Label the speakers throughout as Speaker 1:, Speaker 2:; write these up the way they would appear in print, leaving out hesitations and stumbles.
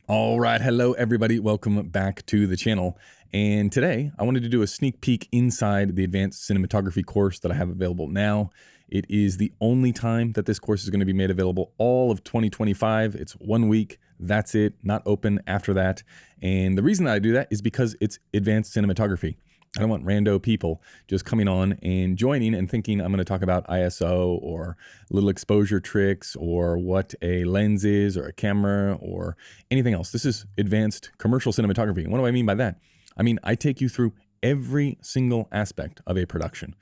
Speaker 1: All right, hello everybody. Welcome back to the channel. And today I wanted to do a sneak peek inside the advanced cinematography course that I have available now. It is the only time that this course is going to be made available all of 2025. It's 1 week. That's it. Not open after that. And the reason that I do that is because it's advanced cinematography. I don't want rando people just coming on and joining and thinking I'm going to talk about ISO or little exposure tricks or what a lens is or a camera or anything else. This is advanced commercial cinematography. And what do I mean by that? I mean, I take you through every single aspect of a production.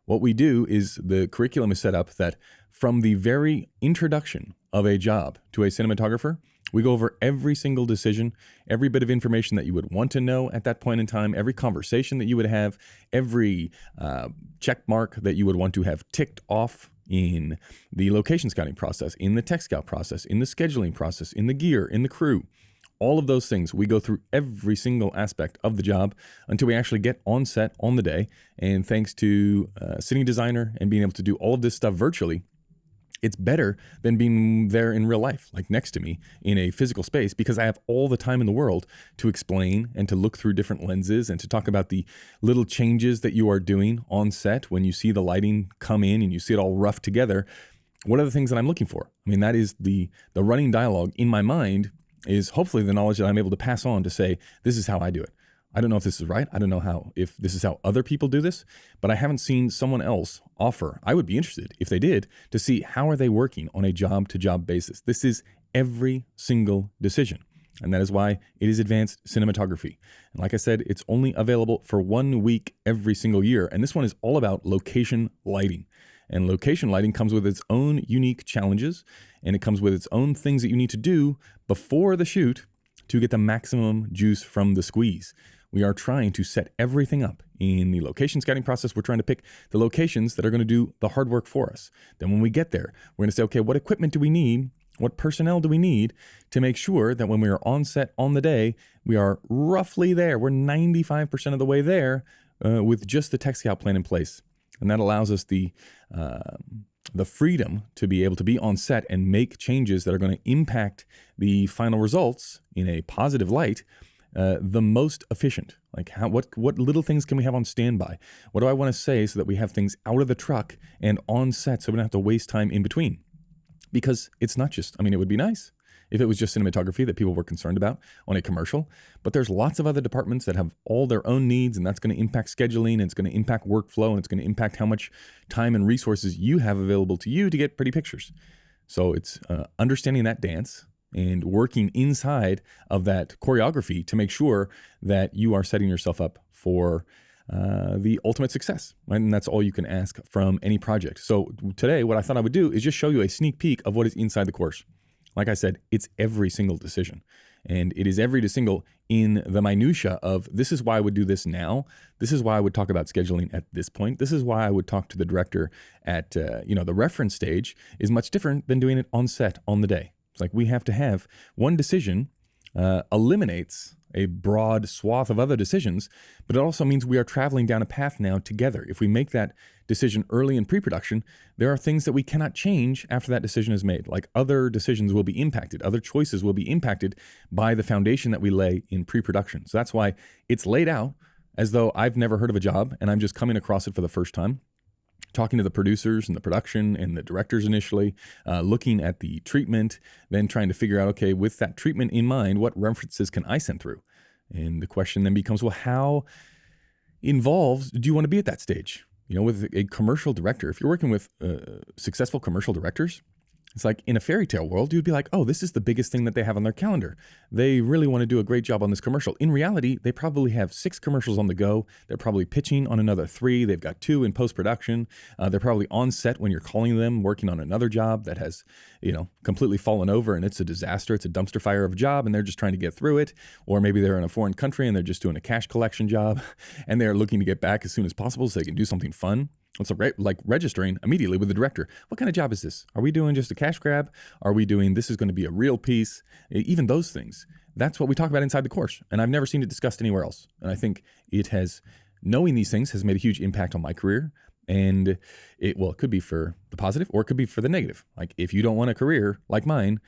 Speaker 1: What we do is the curriculum is set up that from the very introduction of a job to a cinematographer, we go over every single decision, every bit of information that you would want to know at that point in time, every conversation that you would have, every check mark that you would want to have ticked off in the location scouting process, in the tech scout process, in the scheduling process, in the gear, in the crew. All of those things, we go through every single aspect of the job until we actually get on set on the day. And thanks to Cine Designer and being able to do all of this stuff virtually, it's better than being there in real life, like next to me in a physical space, because I have all the time in the world to explain and to look through different lenses and to talk about the little changes that you are doing on set when you see the lighting come in and you see it all rough together. What are the things that I'm looking for? I mean, that is the running dialogue in my mind is hopefully the knowledge that I'm able to pass on to say, this is how I do it. I don't know if this is right. I don't know if this is how other people do this, but I haven't seen someone else offer. I would be interested if they did to see how are they working on a job to job basis. This is every single decision. And that is why it is advanced cinematography. And like I said, it's only available for 1 week every single year. And this one is all about location lighting. And location lighting comes with its own unique challenges, and it comes with its own things that you need to do before the shoot to get the maximum juice from the squeeze. We are trying to set everything up in the location scouting process. We're trying to pick the locations that are going to do the hard work for us. Then when we get there, we're going to say, okay, what equipment do we need? What personnel do we need to make sure that when we are on set on the day, we are roughly there. We're 95% of the way there with just the tech scout plan in place. And that allows us the freedom to be able to be on set and make changes that are going to impact the final results in a positive light. The most efficient, like what little things can we have on standby? What do I want to say so that we have things out of the truck and on set so we don't have to waste time in between? Because it's not just, I mean, it would be nice if it was just cinematography that people were concerned about on a commercial, but there's lots of other departments that have all their own needs, and that's going to impact scheduling, and it's going to impact workflow, and it's going to impact how much time and resources you have available to you to get pretty pictures. So it's understanding that dance and working inside of that choreography to make sure that you are setting yourself up for the ultimate success. Right? And that's all you can ask from any project. So today, what I thought I would do is just show you a sneak peek of what is inside the course. Like I said, it's every single decision. And it is every single in the minutia of this is why I would do this now. This is why I would talk about scheduling at this point. This is why I would talk to the director at, the reference stage is much different than doing it on set on the day. Like we have to have one decision eliminates a broad swath of other decisions, but it also means we are traveling down a path now together. If we make that decision early in pre-production, there are things that we cannot change after that decision is made. Like other decisions will be impacted, other choices will be impacted by the foundation that we lay in pre-production. So that's why it's laid out as though I've never heard of a job and I'm just coming across it for the first time. Talking to the producers and the production and the directors initially, looking at the treatment, then trying to figure out, okay, with that treatment in mind, what references can I send through? And the question then becomes, well, how involved do you want to be at that stage? With a commercial director, if you're working with successful commercial directors, it's like in a fairy tale world, you'd be like, oh, this is the biggest thing that they have on their calendar. They really want to do a great job on this commercial. In reality, they probably have 6 commercials on the go. They're probably pitching on another 3. They've got 2 in post-production. They're probably on set when you're calling them, working on another job that has, completely fallen over and it's a disaster. It's a dumpster fire of a job and they're just trying to get through it. Or maybe they're in a foreign country and they're just doing a cash collection job and they're looking to get back as soon as possible so they can do something fun. It's like registering immediately with the director. What kind of job is this? Are we doing just a cash grab? Are we doing this is going to be a real piece? Even those things. That's what we talk about inside the course. And I've never seen it discussed anywhere else. And I think knowing these things has made a huge impact on my career. And it could be for the positive or it could be for the negative. Like if you don't want a career like mine,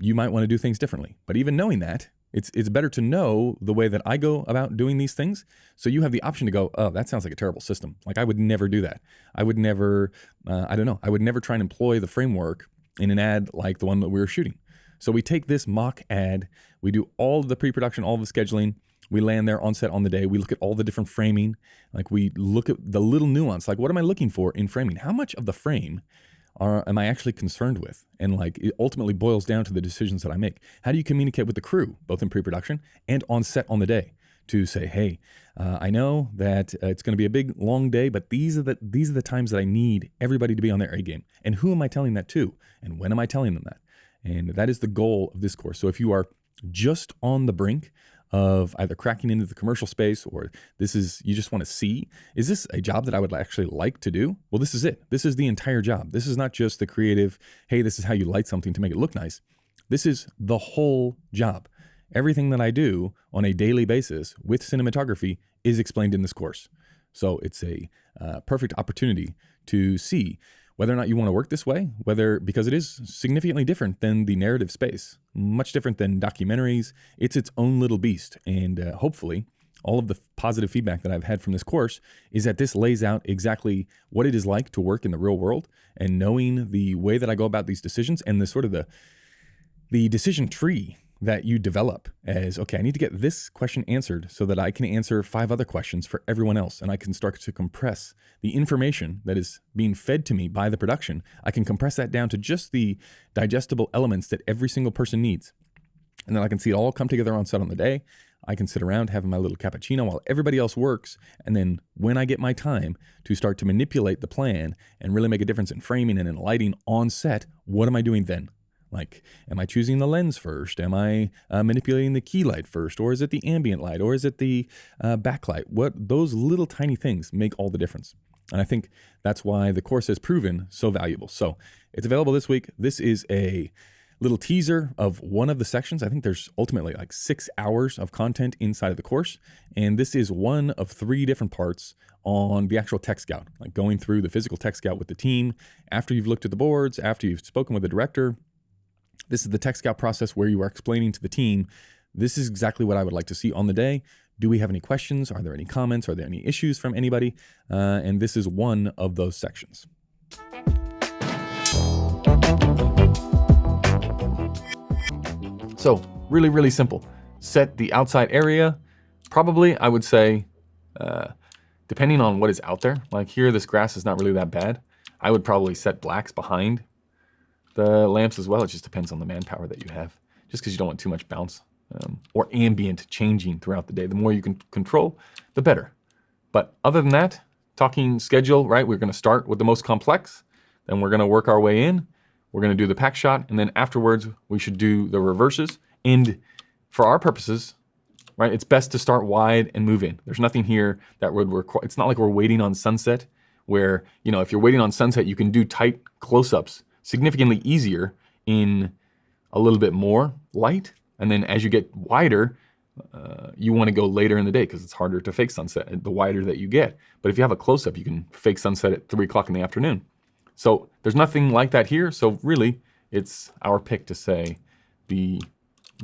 Speaker 1: you might want to do things differently. But even knowing that, It's better to know the way that I go about doing these things, so you have the option to go, oh, that sounds like a terrible system. Like I would never do that. I would never, I don't know, I would never try and employ the framework in an ad like the one that we were shooting. So we take this mock ad, we do all of the pre-production, all of the scheduling, we land there on set on the day, we look at all the different framing, like we look at the little nuance, like what am I looking for in framing? How much of the frame am I actually concerned with? And like it ultimately boils down to the decisions that I make. How do you communicate with the crew, both in pre-production and on set on the day, to say, hey, I know that it's going to be a big long day, but these are the times that I need everybody to be on their A game. And who am I telling that to? And when am I telling them that? And that is the goal of this course. So if you are just on the brink of either cracking into the commercial space, or you just want to see, is this a job that I would actually like to do? Well, this is it. This is the entire job. This is not just the creative, hey, this is how you light something to make it look nice. This is the whole job. Everything that I do on a daily basis with cinematography is explained in this course. So it's a perfect opportunity to see whether or not you want to work this way, because it is significantly different than the narrative space, much different than documentaries. It's its own little beast. And hopefully all of the positive feedback that I've had from this course is that this lays out exactly what it is like to work in the real world, and knowing the way that I go about these decisions and the sort of the decision tree that you develop as, okay, I need to get this question answered so that I can answer 5 other questions for everyone else. And I can start to compress the information that is being fed to me by the production. I can compress that down to just the digestible elements that every single person needs. And then I can see it all come together on set on the day. I can sit around having my little cappuccino while everybody else works. And then when I get my time to start to manipulate the plan and really make a difference in framing and in lighting on set, what am I doing then? Like, am I choosing the lens first? Am I manipulating the key light first? Or is it the ambient light? Or is it the backlight? Those little tiny things make all the difference. And I think that's why the course has proven so valuable. So it's available this week. This is a little teaser of one of the sections. I think there's ultimately like 6 hours of content inside of the course. And this is one of 3 different parts on the actual tech scout, like going through the physical tech scout with the team after you've looked at the boards, after you've spoken with the director. This is the tech scout process where you are explaining to the team, this is exactly what I would like to see on the day. Do we have any questions? Are there any comments? Are there any issues from anybody? And this is one of those sections. So really, really simple. Set the outside area. Probably, I would say, depending on what is out there, like here, this grass is not really that bad. I would probably set blacks behind the lamps as well. It just depends on the manpower that you have, just because you don't want too much bounce or ambient changing throughout the day. The more you can control, the better. But other than that, talking schedule, right? We're going to start with the most complex, then we're going to work our way in. We're going to do the pack shot, and then afterwards we should do the reverses. And for our purposes, right, it's best to start wide and move in. There's nothing here that would require, it's not like we're waiting on sunset where, if you're waiting on sunset, you can do tight close-ups significantly easier in a little bit more light. And then as you get wider, you want to go later in the day because it's harder to fake sunset the wider that you get. But if you have a close-up, you can fake sunset at 3 o'clock in the afternoon. So there's nothing like that here. So really, it's our pick to say the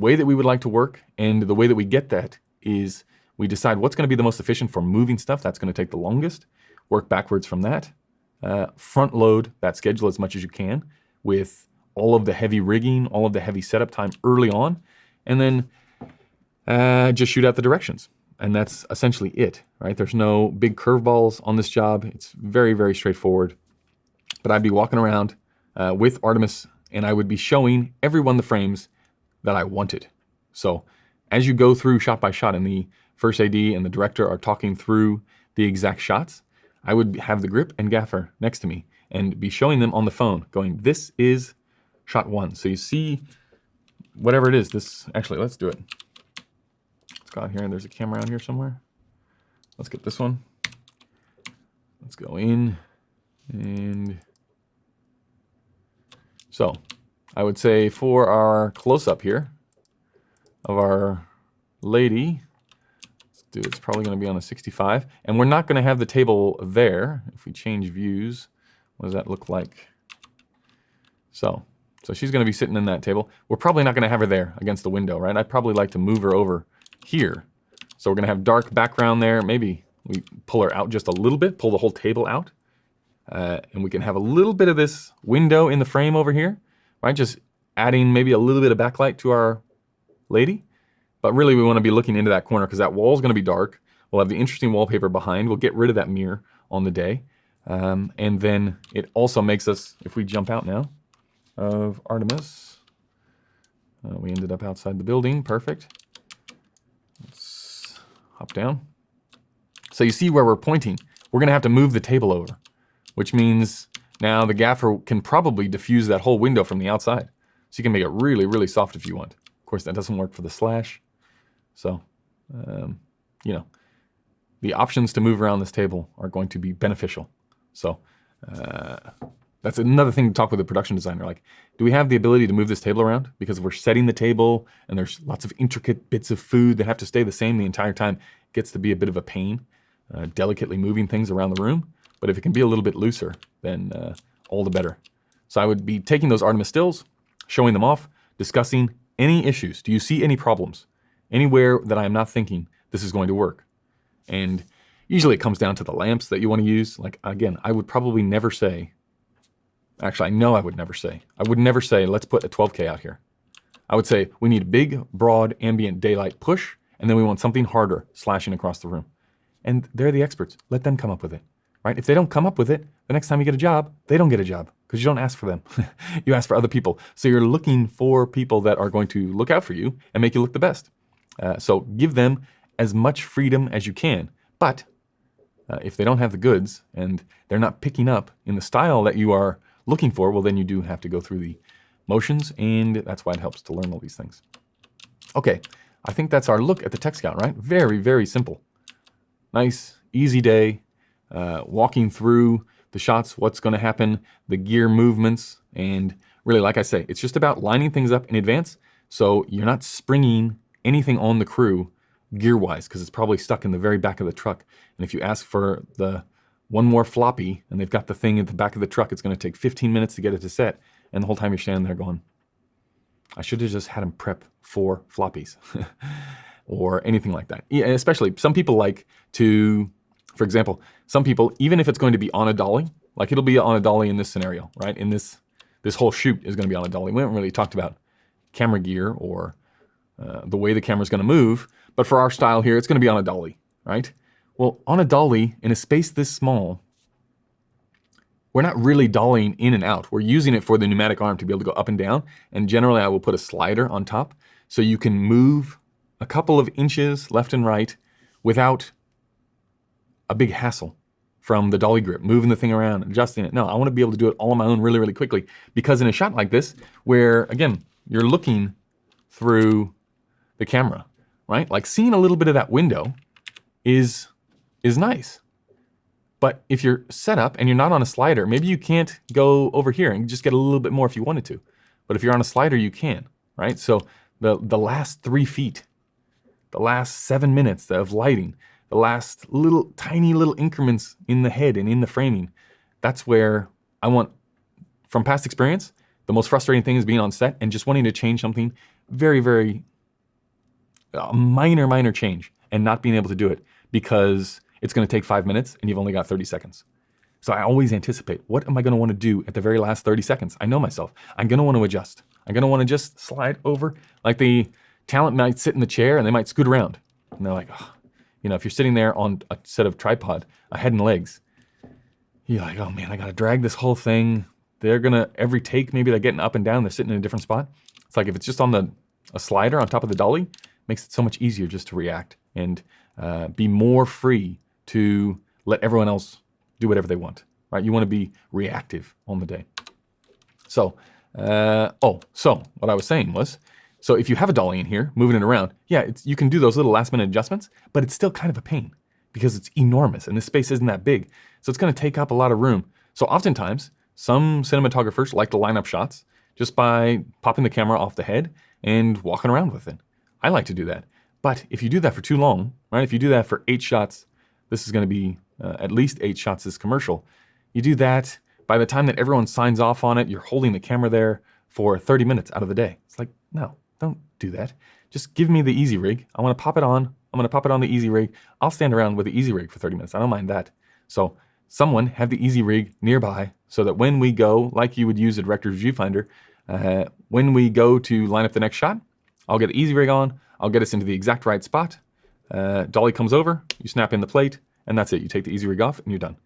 Speaker 1: way that we would like to work, and the way that we get that is we decide what's going to be the most efficient for moving stuff. That's going to take the longest. Work backwards from that. Front load that schedule as much as you can with all of the heavy rigging, all of the heavy setup time early on, and then just shoot out the directions. And that's essentially it, right? There's no big curveballs on this job. It's very, very straightforward. But I'd be walking around with Artemis, and I would be showing everyone the frames that I wanted. So as you go through shot by shot, and the first AD and the director are talking through the exact shots, I would have the grip and gaffer next to me and be showing them on the phone, going, this is shot 1. So you see whatever it is. Actually, let's do it. Let's go out here, and there's a camera around here somewhere. Let's get this one. Let's go in, and so I would say for our close-up here of our lady, dude, it's probably going to be on a 65, and we're not going to have the table there. If we change views, what does that look like? So So she's going to be sitting in that table. We're probably not going to have her there against the window, right? I'd probably like to move her over here. So we're going to have dark background there. Maybe we pull her out just a little bit, pull the whole table out. And we can have a little bit of this window in the frame over here, right? Just adding maybe a little bit of backlight to our lady. But really we want to be looking into that corner because that wall is going to be dark. We'll have the interesting wallpaper behind. We'll get rid of that mirror on the day. And then it also makes us, if we jump out now of Artemis, we ended up outside the building. Perfect. Let's hop down. So you see where we're pointing. We're going to have to move the table over, which means now the gaffer can probably diffuse that whole window from the outside. So you can make it really, really soft if you want. Of course, that doesn't work for the slash. So, you know, the options to move around this table are going to be beneficial. So that's another thing to talk with the production designer. Like, do we have the ability to move this table around? Because if we're setting the table and there's lots of intricate bits of food that have to stay the same the entire time, it gets to be a bit of a pain, delicately moving things around the room. But if it can be a little bit looser, then all the better. So I would be taking those Artemis stills, showing them off, discussing any issues. Do you see any problems? Anywhere that I am not thinking this is going to work? And usually it comes down to the lamps that you want to use. Like, again, I would probably never say, actually, I know I would never say, let's put a 12K out here. I would say, we need a big, broad, ambient daylight push, and then we want something harder slashing across the room. And they're the experts. Let them come up with it, right? If they don't come up with it, the next time you get a job, they don't get a job because you don't ask for them. You ask for other people. So you're looking for people that are going to look out for you and make you look the best. So give them as much freedom as you can. But if they don't have the goods and they're not picking up in the style that you are looking for, well, then you do have to go through the motions, and that's why it helps to learn all these things. Okay, I think that's our look at the tech scout, right? Very, very simple. Nice, easy day, walking through the shots, what's going to happen, the gear movements, and really, like I say, it's just about lining things up in advance so you're not springing anything on the crew gear-wise because it's probably stuck in the very back of the truck. And if you ask for the one more floppy and they've got the thing at the back of the truck, it's going to take 15 minutes to get it to set. And the whole time you're standing there going, I should have just had him prep 4 floppies or anything like that. Yeah, especially some people like to, for example, some people, even if it's going to be on a dolly, like it'll be on a dolly in this scenario, right? In this whole shoot is going to be on a dolly. We haven't really talked about camera gear or the way the camera's going to move, but for our style here, it's going to be on a dolly, right? Well, on a dolly, in a space this small, we're not really dollying in and out. We're using it for the pneumatic arm to be able to go up and down, and generally I will put a slider on top so you can move a couple of inches left and right without a big hassle from the dolly grip, moving the thing around, adjusting it. No, I want to be able to do it all on my own really, really quickly, because in a shot like this, where, again, you're looking through the camera, right? Like seeing a little bit of that window is nice. But if you're set up and you're not on a slider, maybe you can't go over here and just get a little bit more if you wanted to. But if you're on a slider, you can, right? So the last 3 feet, the last 7 minutes of lighting, the last tiny little increments in the head and in the framing, that's where I want, from past experience, the most frustrating thing is being on set and just wanting to change something very, very minor change and not being able to do it because it's going to take 5 minutes and you've only got 30 seconds. So I always anticipate, what am I going to want to do at the very last 30 seconds? I know myself. I'm going to want to adjust. I'm going to want to just slide over. Like the talent might sit in the chair and they might scoot around. And they're like, oh. You know, if you're sitting there on a set of tripod, a head and legs, you're like, oh man, I got to drag this whole thing. They're going to, every take, maybe they're getting up and down. They're sitting in a different spot. It's like if it's just on a slider on top of the dolly, it makes it so much easier just to react and be more free to let everyone else do whatever they want, right? You want to be reactive on the day. So, so what I was saying was, so if you have a dolly in here, moving it around, yeah, you can do those little last minute adjustments, but it's still kind of a pain because it's enormous and this space isn't that big. So it's going to take up a lot of room. So oftentimes, some cinematographers like to line up shots just by popping the camera off the head and walking around with it. I like to do that. But if you do that for too long, right? If you do that for 8 shots, this is going to be at least 8 shots this commercial. You do that, by the time that everyone signs off on it, you're holding the camera there for 30 minutes out of the day. It's like, no, don't do that. Just give me the easy rig. I want to pop it on. I'm going to pop it on the easy rig. I'll stand around with the easy rig for 30 minutes. I don't mind that. So someone have the easy rig nearby so that when we go, like you would use a director's viewfinder, when we go to line up the next shot, I'll get the easy rig on. I'll get us into the exact right spot. Dolly comes over, you snap in the plate, and that's it. You take the easy rig off and you're done.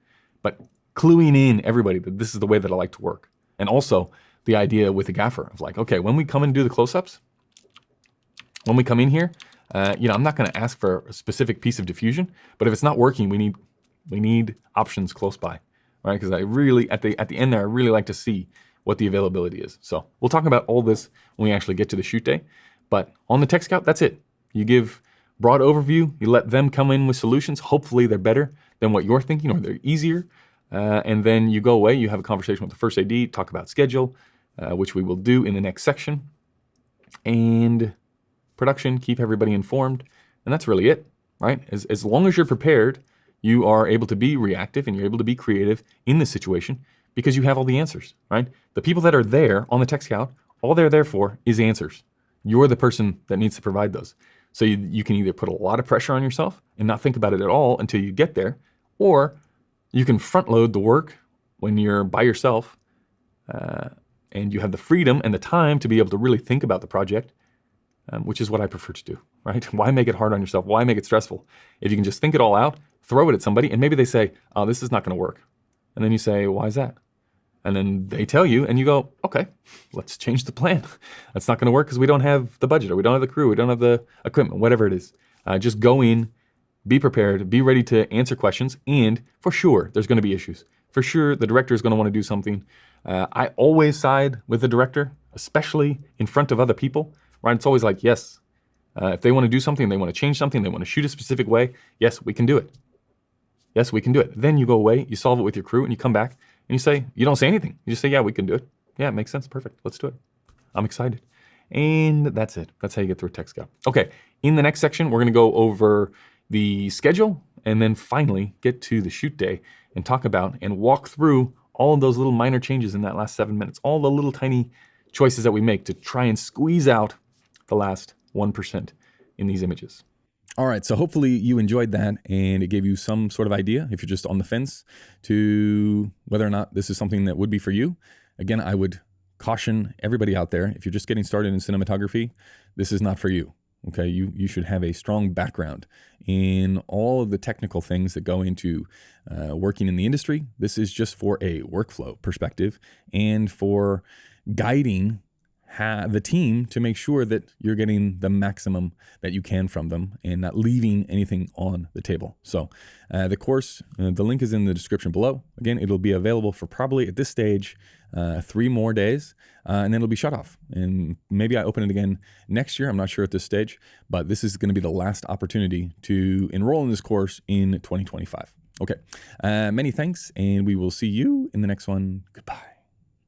Speaker 1: But cluing in everybody that this is the way that I like to work. And also the idea with the gaffer of like, okay, when we come and do the close-ups, when we come in here, I'm not going to ask for a specific piece of diffusion, but if it's not working, we need options close by, right? Because I really, at the end there, I really like to see what the availability is. So we'll talk about all this when we actually get to the shoot day. But on the Tech Scout, that's it. You give broad overview, you let them come in with solutions. Hopefully they're better than what you're thinking, or they're easier. And then you go away, you have a conversation with the first AD, talk about schedule, which we will do in the next section. And production, keep everybody informed. And that's really it, right? As long as you're prepared, you are able to be reactive and you're able to be creative in this situation because you have all the answers, right? The people that are there on the Tech Scout, all they're there for is answers. You're the person that needs to provide those. So you can either put a lot of pressure on yourself and not think about it at all until you get there, or you can front load the work when you're by yourself and you have the freedom and the time to be able to really think about the project, which is what I prefer to do, right? Why make it hard on yourself? Why make it stressful? If you can just think it all out, throw it at somebody, and maybe they say, oh, this is not going to work. And then you say, why is that? And then they tell you, and you go, okay, let's change the plan. That's not going to work because we don't have the budget, or we don't have the crew, we don't have the equipment, whatever it is. Just go in, be prepared, be ready to answer questions, and for sure, there's going to be issues. For sure, the director is going to want to do something. I always side with the director, especially in front of other people, right? It's always like, yes, if they want to do something, they want to change something, they want to shoot a specific way, yes, we can do it. Yes, we can do it. Then you go away, you solve it with your crew, and you come back, and you say, you don't say anything. You just say, yeah, we can do it. Yeah, it makes sense. Perfect. Let's do it. I'm excited. And that's it. That's how you get through a Tech Scout. Okay, in the next section, we're going to go over the schedule and then finally get to the shoot day and talk about and walk through all of those little minor changes in that last 7 minutes, all the little tiny choices that we make to try and squeeze out the last 1% in these images. All right, so hopefully you enjoyed that and it gave you some sort of idea, if you're just on the fence, to whether or not this is something that would be for you. Again, I would caution everybody out there, if you're just getting started in cinematography, this is not for you. Okay, you should have a strong background in all of the technical things that go into working in the industry. This is just for a workflow perspective and for guiding the team to make sure that you're getting the maximum that you can from them and not leaving anything on the table. So the course, the link is in the description below. Again, it'll be available for probably at this stage 3 more days, and then it'll be shut off. And maybe I open it again next year. I'm not sure at this stage, but this is going to be the last opportunity to enroll in this course in 2025. Okay, many thanks, and we will see you in the next one. Goodbye.